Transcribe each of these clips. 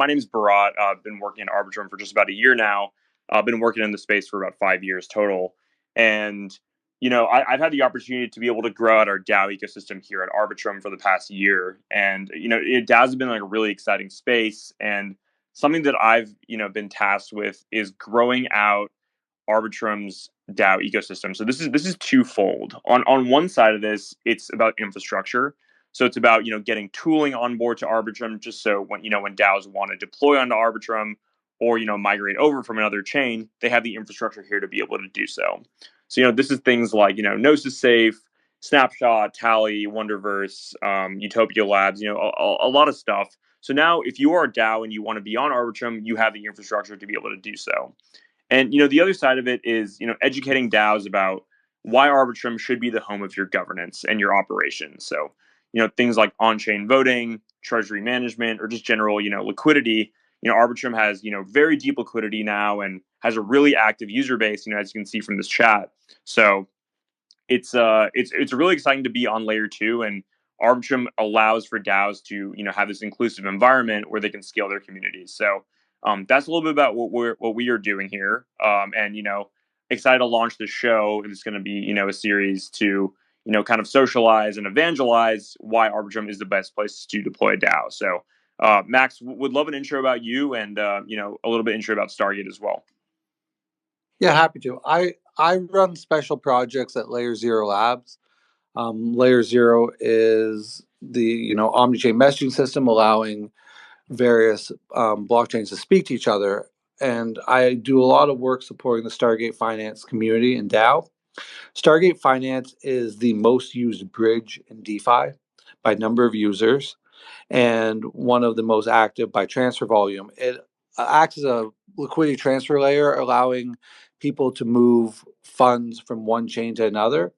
my name is Barat. I've been working at Arbitrum for just about a year now. I've been working in the space for about 5 years total. And, I've had the opportunity to be able to grow out our DAO ecosystem here at Arbitrum for the past year. And, DAOs have been like a really exciting space. And something that I've, been tasked with is growing out Arbitrum's DAO ecosystem. So this is twofold. On one side of this, it's about infrastructure. So it's about getting tooling on board to Arbitrum, just so when DAOs want to deploy onto Arbitrum or migrate over from another chain, they have the infrastructure here to be able to do so. So this is things like Gnosis Safe, Snapshot, Tally, Wonderverse, Utopia Labs, a lot of stuff. So now, if you are a DAO and you want to be on Arbitrum, you have the infrastructure to be able to do so. And the other side of it is educating DAOs about why Arbitrum should be the home of your governance and your operations. So things like on-chain voting, treasury management, or just general liquidity. Arbitrum has very deep liquidity now and has a really active user base. As you can see from this chat. So it's really exciting to be on layer 2, and Arbitrum allows for DAOs to have this inclusive environment where they can scale their communities. So that's a little bit about what we are doing here, and excited to launch the show. It's going to be a series to kind of socialize and evangelize why Arbitrum is the best place to deploy a DAO. So Max, would love an intro about you and a little bit intro about Stargate as well. Yeah, happy to. I run special projects at Layer Zero Labs. Layer Zero is the omni-chain messaging system allowing various blockchains to speak to each other. And I do a lot of work supporting the Stargate Finance community and DAO. Stargate Finance is the most used bridge in DeFi by number of users and one of the most active by transfer volume. It acts as a liquidity transfer layer, allowing people to move funds from one chain to another,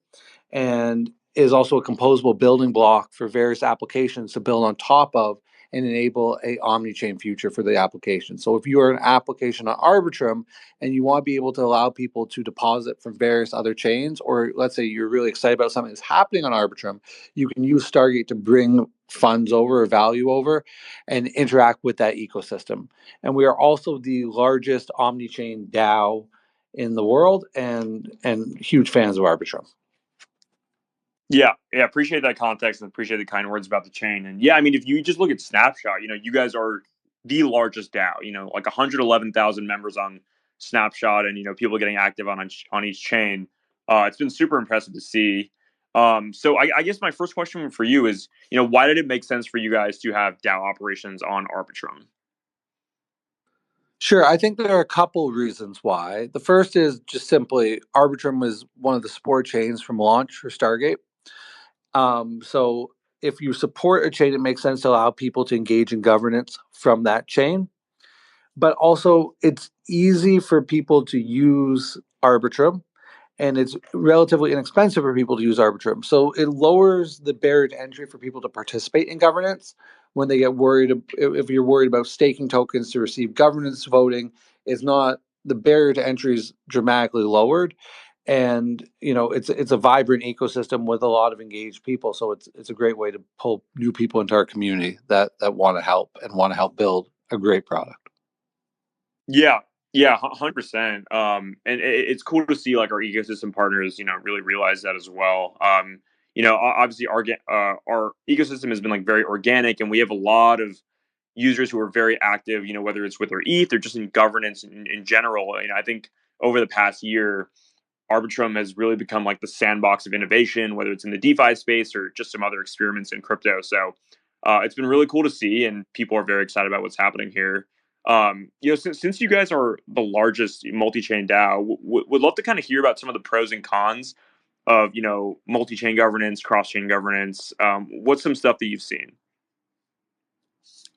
and is also a composable building block for various applications to build on top of and enable a omni-chain future for the application. So if you are an application on Arbitrum and you want to be able to allow people to deposit from various other chains, or let's say you're really excited about something that's happening on Arbitrum, you can use Stargate to bring funds over or value over and interact with that ecosystem. And we are also the largest omni-chain DAO in the world and huge fans of Arbitrum. Yeah, appreciate that context and appreciate the kind words about the chain. And yeah, I mean, if you just look at Snapshot, you guys are the largest DAO. Like 111,000 members on Snapshot, and people getting active on each chain. It's been super impressive to see. So I guess my first question for you is, why did it make sense for you guys to have DAO operations on Arbitrum? Sure. I think there are a couple of reasons why. The first is just simply Arbitrum is one of the support chains from launch for Stargate. So if you support a chain, it makes sense to allow people to engage in governance from that chain. But also, it's easy for people to use Arbitrum, and it's relatively inexpensive for people to use Arbitrum. So it lowers the barrier to entry for people to participate in governance when they get worried. If you're worried about staking tokens to receive governance voting, is not the barrier to entry is dramatically lowered, and it's a vibrant ecosystem with a lot of engaged people. So it's a great way to pull new people into our community that want to help and want to help build a great product. Yeah, 100%. And it's cool to see like our ecosystem partners, really realize that as well. Obviously our ecosystem has been like very organic, and we have a lot of users who are very active. Whether it's with their ETH or just in governance in general. I think over the past year, Arbitrum has really become like the sandbox of innovation, whether it's in the DeFi space or just some other experiments in crypto. So it's been really cool to see, and people are very excited about what's happening here. Since you guys are the largest multi-chain DAO, would love to kind of hear about some of the pros and cons of multi-chain governance, cross-chain governance. What's some stuff that you've seen?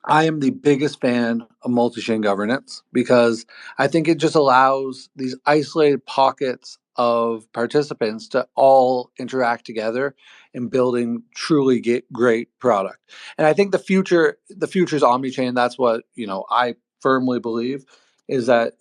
I am the biggest fan of multi-chain governance because I think it just allows these isolated pockets of participants to all interact together in building truly great product. And I think the future is omni-chain. That's what I firmly believe. is that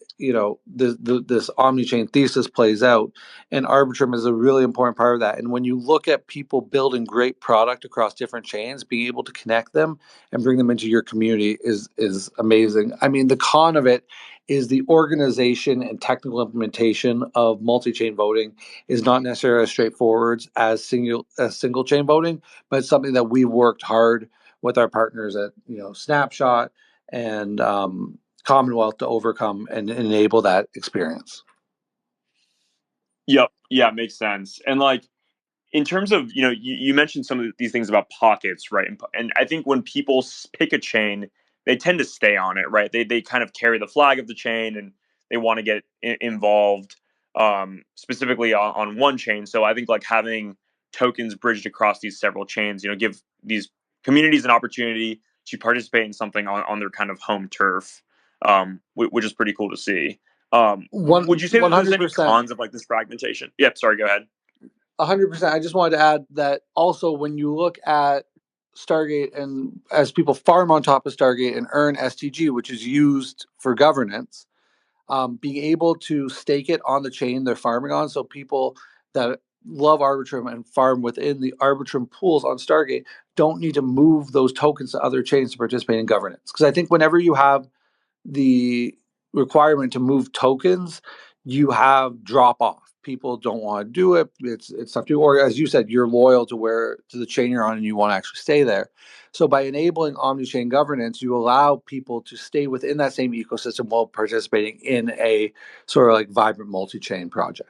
this omni-chain thesis plays out, and Arbitrum is a really important part of that. And when you look at people building great product across different chains, being able to connect them and bring them into your community is amazing. I mean, the con of it is the organization and technical implementation of multi-chain voting is not necessarily as straightforward as single chain voting, but it's something that we've worked hard with our partners at Snapshot and Commonwealth to overcome and enable that experience. Yep. Yeah, makes sense. And like in terms of, you mentioned some of these things about pockets, right? And I think when people pick a chain, they tend to stay on it, right? They kind of carry the flag of the chain and they want to get involved specifically on one chain. So I think like having tokens bridged across these several chains, give these communities an opportunity to participate in something on their kind of home turf, which is pretty cool to see. Would you say One that there's hundred any percent. cons of like this fragmentation? Yep. Sorry. Go ahead. 100%. I just wanted to add that also when you look at Stargate and as people farm on top of Stargate and earn STG, which is used for governance, being able to stake it on the chain they're farming on. So people that love Arbitrum and farm within the Arbitrum pools on Stargate don't need to move those tokens to other chains to participate in governance. Because I think whenever you have the requirement to move tokens, you have drop off. People don't want to do it. It's tough to, or as you said, you're loyal to the chain you're on and you want to actually stay there. So by enabling omni-chain governance, you allow people to stay within that same ecosystem while participating in a sort of like vibrant multi-chain project.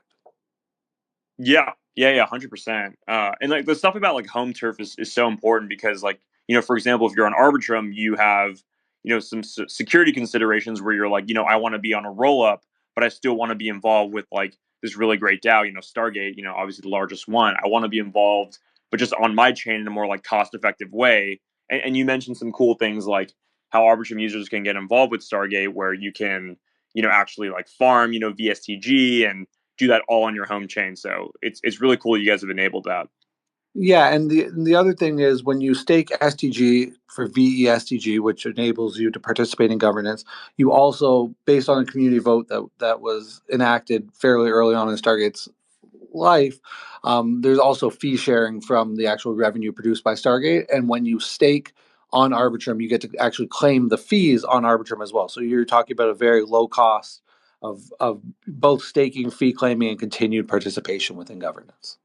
Yeah, 100%. And like the stuff about like home turf is so important because like for example, if you're on Arbitrum, you have some security considerations where you're like I want to be on a roll up, but I still want to be involved with like this really great DAO. Stargate, obviously the largest one. I want to be involved, but just on my chain in a more like cost effective way. And you mentioned some cool things like how Arbitrum users can get involved with Stargate, where you can actually like farm VSTG and do that all on your home chain. So it's really cool you guys have enabled that. Yeah, and the other thing is when you stake STG for VESTG, which enables you to participate in governance, you also, based on a community vote that was enacted fairly early on in Stargate's life, there's also fee sharing from the actual revenue produced by Stargate. And when you stake on Arbitrum, you get to actually claim the fees on Arbitrum as well. So you're talking about a very low cost of both staking, fee claiming, and continued participation within governance.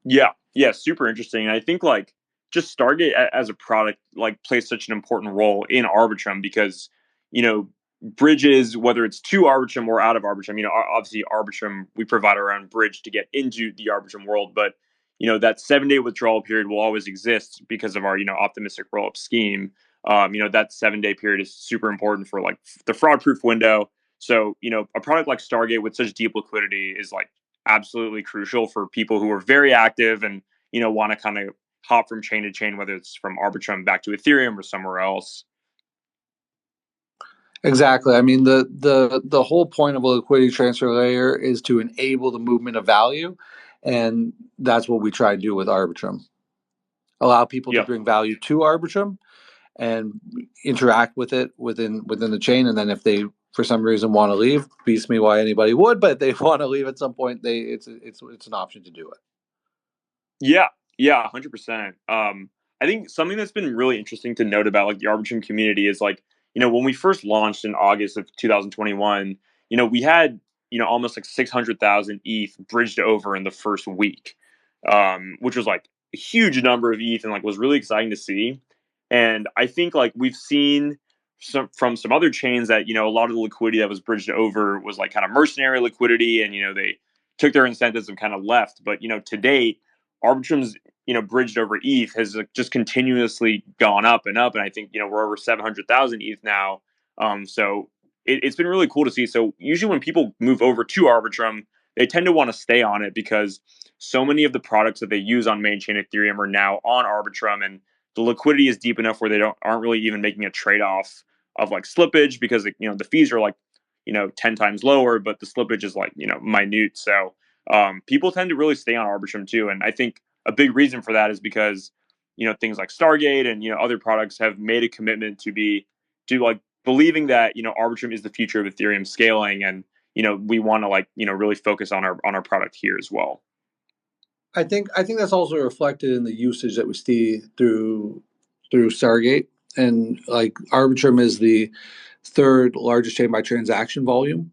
Yeah, super interesting. And I think like just Stargate as a product like plays such an important role in Arbitrum because you know bridges, whether it's to Arbitrum or out of Arbitrum, obviously Arbitrum we provide our own bridge to get into the Arbitrum world, but that 7 day withdrawal period will always exist because of our optimistic roll up scheme. That 7 day period is super important for like the fraud proof window. So a product like Stargate with such deep liquidity is like absolutely crucial for people who are very active and want to kind of hop from chain to chain, whether it's from Arbitrum back to Ethereum or somewhere else. Exactly. I mean, the whole point of a liquidity transfer layer is to enable the movement of value, and that's what we try to do with Arbitrum. Allow people to Yep. bring value to Arbitrum and interact with it within the chain, and then if they for some reason want to leave, beats me why anybody would, but if they want to leave at some point, it's an option to do it. Yeah, 100%. I think something that's been really interesting to note about like the Arbitrum community is like, when we first launched in August of 2021, we had, almost like 600,000 ETH bridged over in the first week, which was like a huge number of ETH and like was really exciting to see. And I think like we've seen from some other chains that, a lot of the liquidity that was bridged over was like kind of mercenary liquidity and, they took their incentives and kind of left. But, to date, Arbitrum's bridged over ETH has just continuously gone up and up, and I think we're over 700,000 ETH now. So it's been really cool to see. So usually when people move over to Arbitrum, they tend to want to stay on it because so many of the products that they use on main chain Ethereum are now on Arbitrum, and the liquidity is deep enough where they aren't really even making a trade off of like slippage because the fees are like 10 times lower, but the slippage is like minute. So people tend to really stay on Arbitrum too. And I think a big reason for that is because, things like Stargate and, other products have made a commitment to like believing that Arbitrum is the future of Ethereum scaling, and we want to like really focus on our product here as well. I think that's also reflected in the usage that we see through Stargate, and like Arbitrum is the third largest chain by transaction volume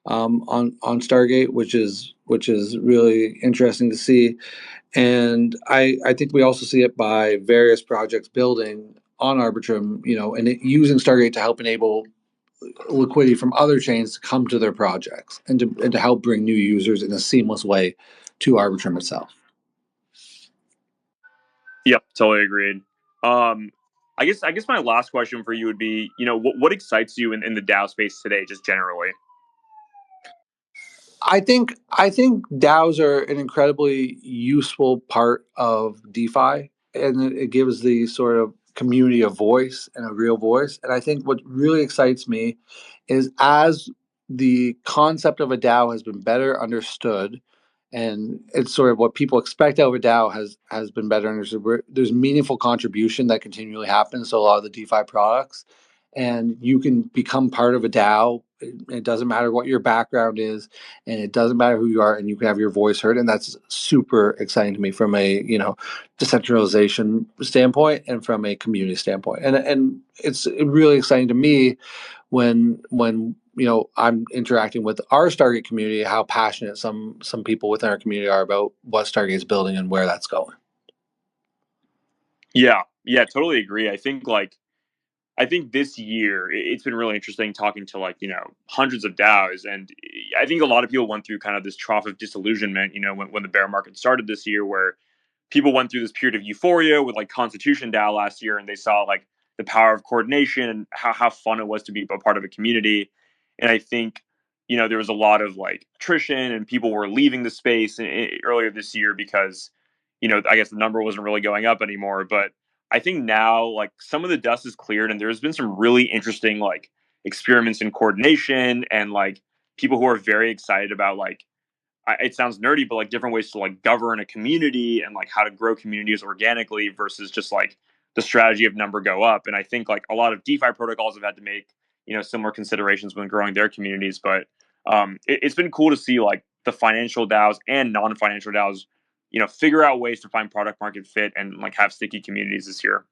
on Stargate, which is really interesting to see. And I think we also see it by various projects building on Arbitrum, and using Stargate to help enable liquidity from other chains to come to their projects and to help bring new users in a seamless way to Arbitrum itself. Yep, totally agreed. Um, I guess my last question for you would be, what excites you in the DAO space today, just generally? I think DAOs are an incredibly useful part of DeFi, and it gives the sort of community a voice and a real voice. And I think what really excites me is as the concept of a DAO has been better understood, and it's sort of what people expect out of a DAO has been better understood. There's meaningful contribution that continually happens to a lot of the DeFi products, and you can become part of a DAO. It doesn't matter what your background is, and it doesn't matter who you are, and you can have your voice heard, and that's super exciting to me from a decentralization standpoint and from a community standpoint, and it's really exciting to me when I'm interacting with our Stargate community, how passionate some people within our community are about what Stargate is building and where that's going. Yeah, yeah, totally agree. I think this year it's been really interesting talking to like hundreds of DAOs, and I think a lot of people went through kind of this trough of disillusionment. When the bear market started this year, where people went through this period of euphoria with like Constitution DAO last year, and they saw like the power of coordination and how fun it was to be a part of a community. And I think there was a lot of like attrition, and people were leaving the space earlier this year because I guess the number wasn't really going up anymore. But I think now like some of the dust is cleared, and there's been some really interesting like experiments in coordination, and like people who are very excited about like it sounds nerdy, but like different ways to like govern a community and like how to grow communities organically versus just like the strategy of number go up. And I think like a lot of DeFi protocols have had to make similar considerations when growing their communities. But it's been cool to see like the financial DAOs and non-financial DAOs figure out ways to find product market fit and like have sticky communities this year.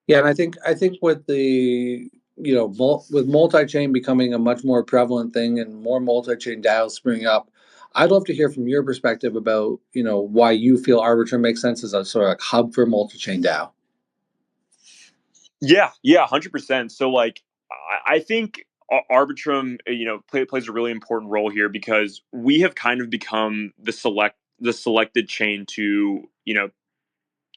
Yeah, and I think with the with multi-chain becoming a much more prevalent thing and more multi-chain DAOs springing up, I'd love to hear from your perspective about why you feel Arbitrum makes sense as a sort of like hub for multi-chain DAO. Yeah, yeah, 100%. So like I think Arbitrum plays a really important role here because we have kind of become the selected chain to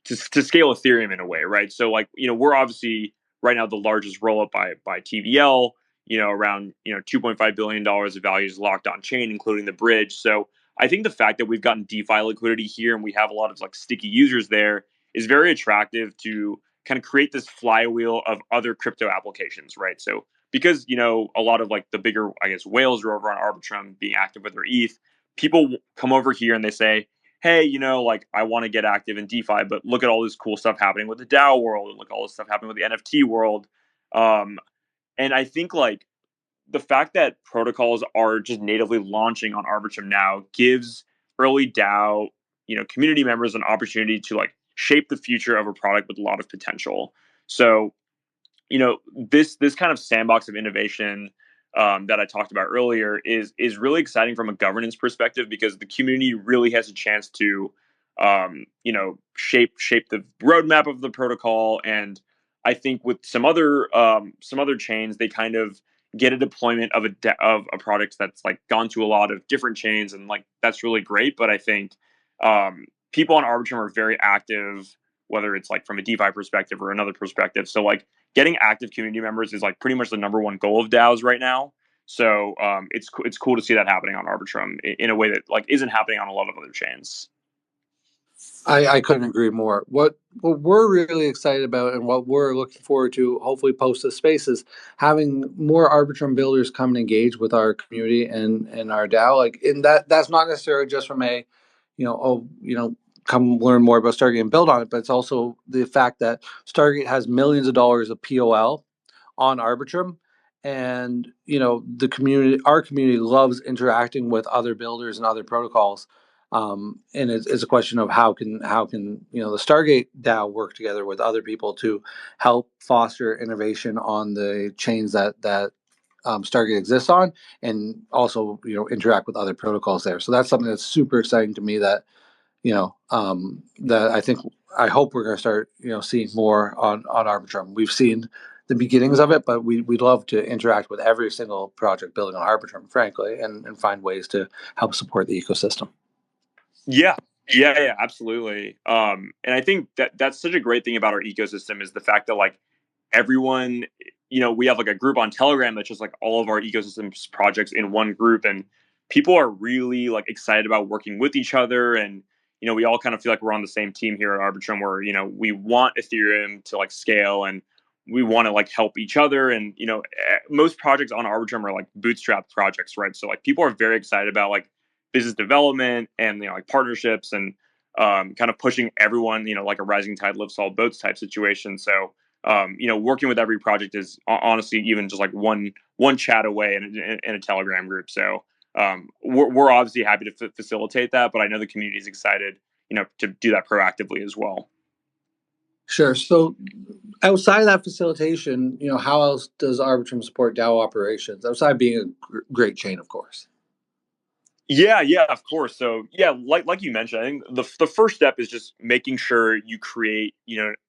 scale Ethereum in a way, right? So like, we're obviously right now the largest roll up by TVL, around, $2.5 billion of value is locked on chain, including the bridge. So I think the fact that we've gotten DeFi liquidity here and we have a lot of like sticky users there is very attractive to kind of create this flywheel of other crypto applications, right? So because, a lot of like the bigger, I guess, whales are over on Arbitrum being active with their ETH, people come over here and they say, hey, like I want to get active in DeFi, but look at all this cool stuff happening with the DAO world, and look at all this stuff happening with the NFT world. Um, and I think like the fact that protocols are just natively launching on Arbitrum now gives early DAO, community members an opportunity to like shape the future of a product with a lot of potential. So this kind of sandbox of innovation that I talked about earlier is really exciting from a governance perspective because the community really has a chance to shape the roadmap of the protocol. And I think with some other chains, they kind of get a deployment of of a product that's like gone to a lot of different chains, and like that's really great. But I think people on Arbitrum are very active, whether it's like from a DeFi perspective or another perspective. So like getting active community members is like pretty much the number one goal of DAOs right now. So it's cool to see that happening on Arbitrum in a way that like isn't happening on a lot of other chains. I couldn't agree more. What we're really excited about and what we're looking forward to, hopefully post this space, is having more Arbitrum builders come and engage with our community and our DAO. Like, in that's not necessarily just from a, come learn more about Stargate and build on it, but it's also the fact that Stargate has millions of dollars of POL on Arbitrum. And the community, our community, loves interacting with other builders and other protocols. And it's a question of how can the Stargate DAO work together with other people to help foster innovation on the chains that Stargate exists on, and also interact with other protocols there. So that's something that's super exciting to me. That I hope we're going to start seeing more on Arbitrum. We've seen the beginnings of it, but we'd love to interact with every single project building on Arbitrum, frankly, and find ways to help support the ecosystem. Yeah. Yeah, absolutely. And I think that that's such a great thing about our ecosystem is the fact that like everyone, we have like a group on Telegram that's just like all of our ecosystems projects in one group, and people are really like excited about working with each other. And we all kind of feel like we're on the same team here at Arbitrum, where we want Ethereum to like scale, and we want to like help each other. And most projects on Arbitrum are like bootstrap projects, right? So like people are very excited about like business development and like partnerships, and kind of pushing everyone, like a rising tide lifts all boats type situation. So working with every project is honestly even just like one chat away in a Telegram group. So we're obviously happy to facilitate that, but I know the community is excited, to do that proactively as well. Sure. So outside of that facilitation, how else does Arbitrum support DAO operations outside being a great chain, of course? Yeah, of course. So yeah, like you mentioned, I think the first step is just making sure you create,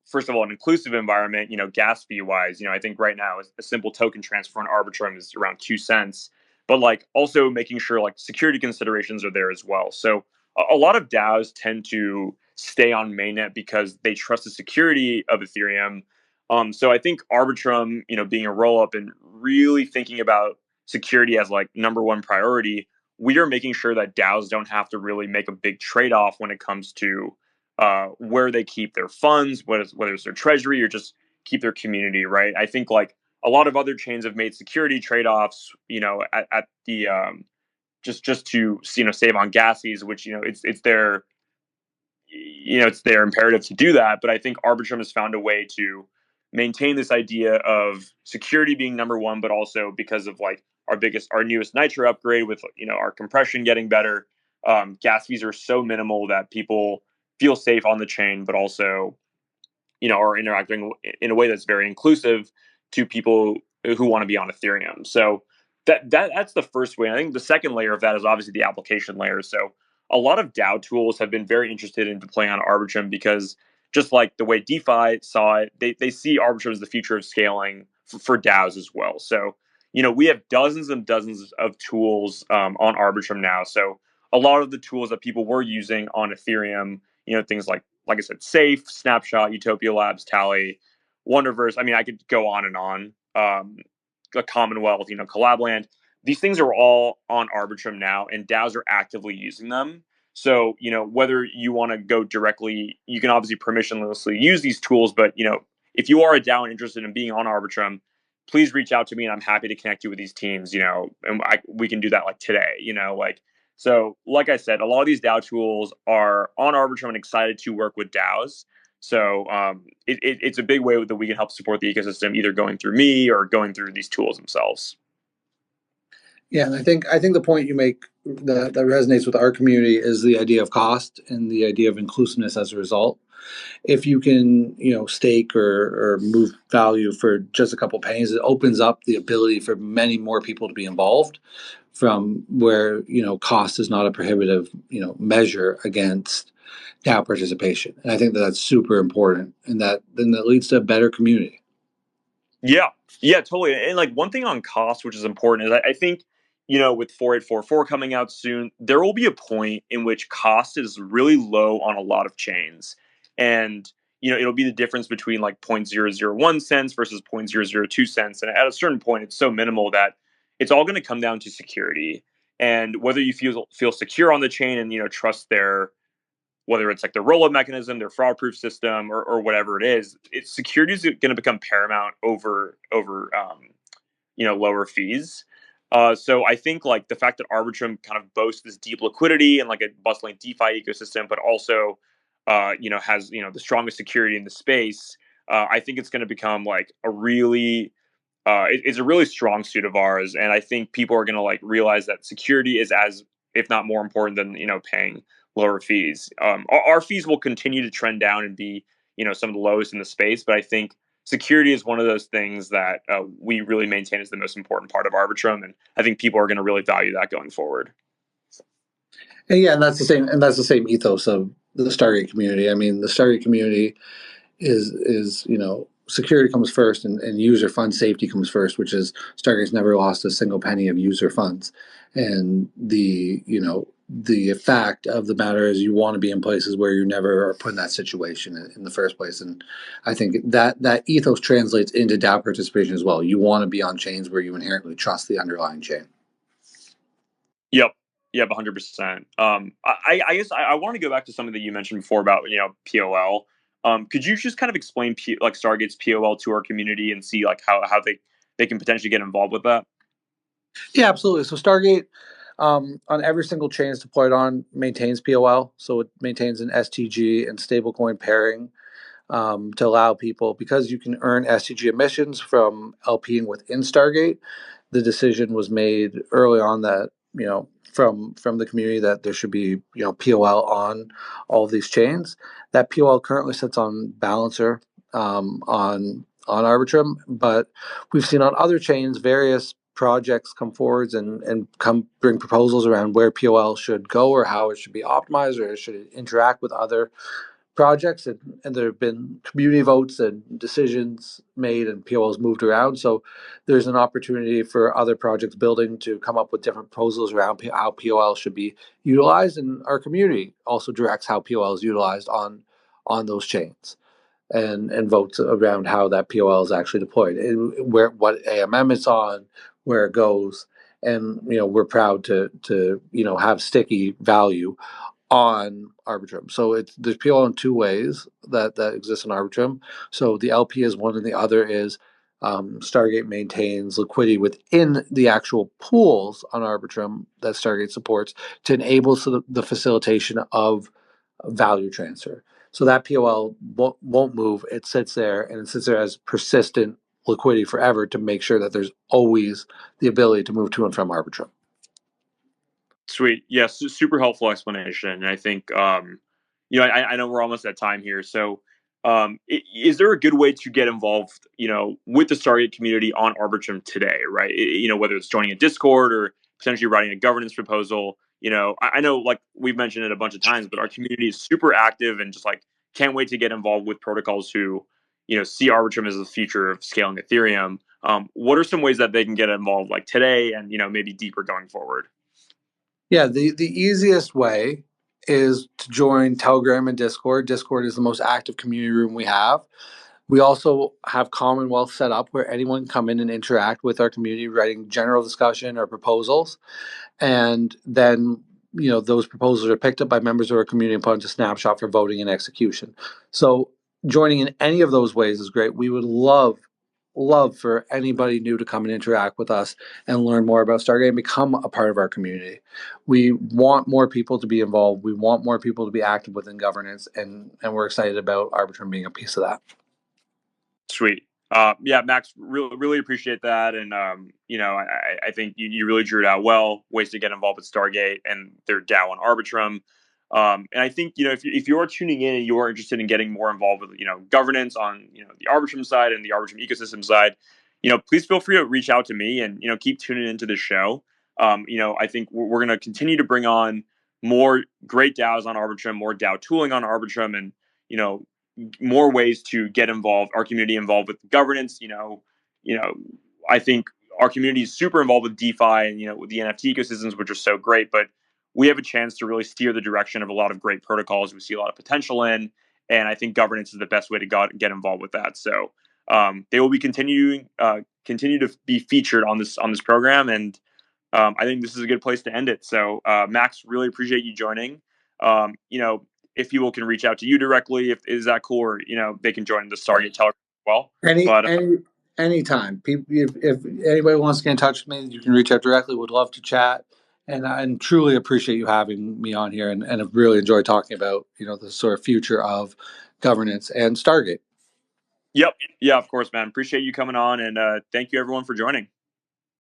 first of all, an inclusive environment. Gas fee wise, I think right now a simple token transfer on Arbitrum is around 2 cents, but like also making sure like security considerations are there as well. So a lot of DAOs tend to stay on mainnet because they trust the security of Ethereum. So I think Arbitrum, being a roll up and really thinking about security as like number one priority, we are making sure that DAOs don't have to really make a big trade off when it comes to where they keep their funds, whether it's their treasury or just keep their community, right? I think like a lot of other chains have made security trade offs, at the just to save on gas fees, which it's their imperative to do that. But I think Arbitrum has found a way to maintain this idea of security being number one, but also because of like our newest Nitro upgrade with our compression getting better, gas fees are so minimal that people feel safe on the chain, but also are interacting in a way that's very inclusive to people who want to be on Ethereum. So that's the first way. And I think the second layer of that is obviously the application layer. So a lot of DAO tools have been very interested in deploying on Arbitrum because just like the way DeFi saw it, they see Arbitrum as the future of scaling for DAOs as well. So we have dozens and dozens of tools on Arbitrum now. So a lot of the tools that people were using on Ethereum, things like I said, Safe, Snapshot, Utopia Labs, Tally, Wonderverse. I mean, I could go on and on. The Commonwealth, Collabland. These things are all on Arbitrum now, and DAOs are actively using them. So, whether you want to go directly, you can obviously permissionlessly use these tools. But, if you are a DAO and interested in being on Arbitrum, please reach out to me, and I'm happy to connect you with these teams, and we can do that like today, so, like I said, a lot of these DAO tools are on Arbitrum and excited to work with DAOs. So it's a big way that we can help support the ecosystem, either going through me or going through these tools themselves. Yeah, and I think the point you make that resonates with our community is the idea of cost and the idea of inclusiveness as a result. If you can, stake or move value for just a couple pennies, it opens up the ability for many more people to be involved from where, cost is not a prohibitive, measure against DAO participation. And I think that that's super important, and that leads to a better community. Yeah, totally. And like one thing on cost, which is important, is I think, with 4844 coming out soon, there will be a point in which cost is really low on a lot of chains. And, it'll be the difference between like 0.001 cents versus 0.002 cents. And at a certain point, it's so minimal that it's all going to come down to security. And whether you feel secure on the chain and, trust their, whether it's like the rollup mechanism, their fraud proof system, or whatever it is, security is going to become paramount over lower fees. So I think like the fact that Arbitrum kind of boasts this deep liquidity and like a bustling DeFi ecosystem, but also has the strongest security in the space. I think it's going to become like a really it's a really strong suit of ours, and I think people are going to like realize that security is as, if not more important than paying lower fees. Our fees will continue to trend down and be some of the lowest in the space, but I think security is one of those things that we really maintain as the most important part of Arbitrum, and I think people are going to really value that going forward. And yeah, and that's the same ethos of the Stargate community. I mean, the Stargate community is security comes first, and user fund safety comes first, which is Stargate's never lost a single penny of user funds. And the fact of the matter is you want to be in places where you never are put in that situation in the first place. And I think that ethos translates into DAO participation as well. You want to be on chains where you inherently trust the underlying chain. Yep. Yep, 100%. I guess I want to go back to something that you mentioned before about POL. Could you just kind of explain like Stargate's POL to our community and see like how they can potentially get involved with that? Yeah, absolutely. So Stargate, on every single chain it's deployed on, maintains POL. So it maintains an STG and stablecoin pairing to allow people, because you can earn STG emissions from LPing within Stargate. The decision was made early on that from the community that there should be POL on all of these chains. That POL currently sits on Balancer on Arbitrum, but we've seen on other chains various projects come forwards and come bring proposals around where POL should go or how it should be optimized or it should interact with other projects, and there have been community votes and decisions made and POLs moved around. So there's an opportunity for other projects building to come up with different proposals around how POL should be utilized, and our community also directs how POL is utilized on those chains and votes around how that POL is actually deployed, and where what AMM it's on, where it goes, and we're proud to have sticky value on Arbitrum. So there's POL in two ways that exists in Arbitrum. So the LP is one, and the other is Stargate maintains liquidity within the actual pools on Arbitrum that Stargate supports to enable the facilitation of value transfer. So that POL won't move. It sits there, and it sits there as persistent liquidity forever to make sure that there's always the ability to move to and from Arbitrum. Sweet. Yes, super helpful explanation. And I think, I know we're almost at time here. So, is there a good way to get involved, with the Stargate community on Arbitrum today, right? Whether it's joining a Discord or potentially writing a governance proposal. I know, like we've mentioned it a bunch of times, but our community is super active and just like can't wait to get involved with protocols who, see Arbitrum as the future of scaling Ethereum. What are some ways that they can get involved, like today, and maybe deeper going forward? Yeah, the easiest way is to join Telegram and Discord. Discord is the most active community room we have. We also have Commonwealth set up where anyone can come in and interact with our community, writing general discussion or proposals. And then, those proposals are picked up by members of our community and put into snapshot for voting and execution. So joining in any of those ways is great. We would love for anybody new to come and interact with us and learn more about Stargate and become a part of our community. We want more people to be involved. We want more people to be active within governance, and we're excited about Arbitrum being a piece of that. Sweet. Yeah, Max, really appreciate that. And, I think you really drew it out well, ways to get involved with Stargate and their DAO on Arbitrum. And I think, if you are tuning in and you are interested in getting more involved with, governance on, the Arbitrum side and the Arbitrum ecosystem side, please feel free to reach out to me and, keep tuning into the show. I think we're going to continue to bring on more great DAOs on Arbitrum, more DAO tooling on Arbitrum, and, more ways to get involved, our community involved with governance. I think our community is super involved with DeFi and with the NFT ecosystems, which are so great. But we have a chance to really steer the direction of a lot of great protocols we see a lot of potential in, and I think governance is the best way to get involved with that. So they will be continue to be featured on this program, and I think this is a good place to end it. So Max, really appreciate you joining. Um, you know, if people can reach out to you directly, if is that cool, or they can join the Stargate Telegram as well. Any But any anytime. People, if anybody wants to get in touch with me, you can reach out directly. Would love to chat, and truly appreciate you having me on here, and have really enjoyed talking about the sort of future of governance and Stargate. Yep. Yeah, of course, man. Appreciate you coming on, and thank you everyone for joining.